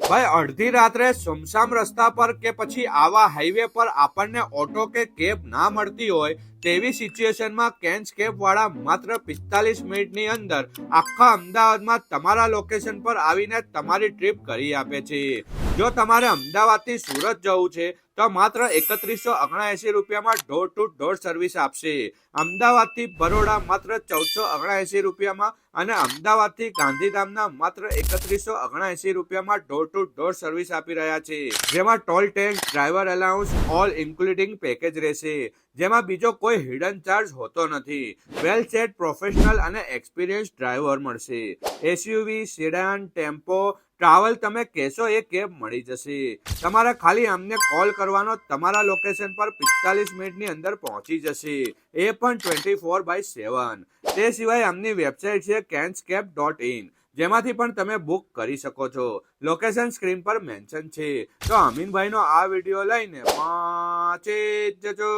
ભાઈ અડધી રાત્રે સુમસામ રસ્તા પર કે પછી આવા હાઈવે પર આપણને ઓટો કે કેબ ના મળતી હોય તેવી સિચ્યુએશનમાં કેન્સ કેબ વાળા માત્ર 45 મિનિટની અંદર આખા અમદાવાદમાં તમારા લોકેશન પર આવીને તમારી ટ્રીપ કરી આપે છે। જો તમારે અમદાવાદથી સુરત જવું છે તો માત્ર 3179 રૂપિયામાં ડોર ટુ ડોર સર્વિસ આપશે। અમદાવાદથી બરોડા માત્ર 1479 રૂપિયામાં અને અમદાવાદથી ગાંધીધામના માત્ર 3179 રૂપિયામાં ડોર ટુ ડોર સર્વિસ આપી રહ્યા છે, જેમાં toll tax, driver allowance all including package રહેશે, જેમાં બીજો કોઈ હિડન ચાર્જ હોતો નથી। વેલ સેટ, પ્રોફેશનલ અને એક્સપિરિયન્સ ડ્રાઈવર મળશે। એસયુવી, સેડાન, ટેમ્પો ટ્રાવેલ તમે કહેશો એ કેબ મળી જશે। તમારે ખાલી અમને કોલ કરવાનો, તમારા લોકેશન પર 45 મિનિટની અંદર પહોંચી જશે, એ પણ 24/7। તે સિવાય અમની વેબસાઇટ છે canscap.in, જેમાંથી પણ તમે બુક કરી શકો છો। લોકેશન સ્ક્રીન પર મેન્શન છે। તો અમીનભાઈનો આ વિડીયો લઈને પહોંચી જજો।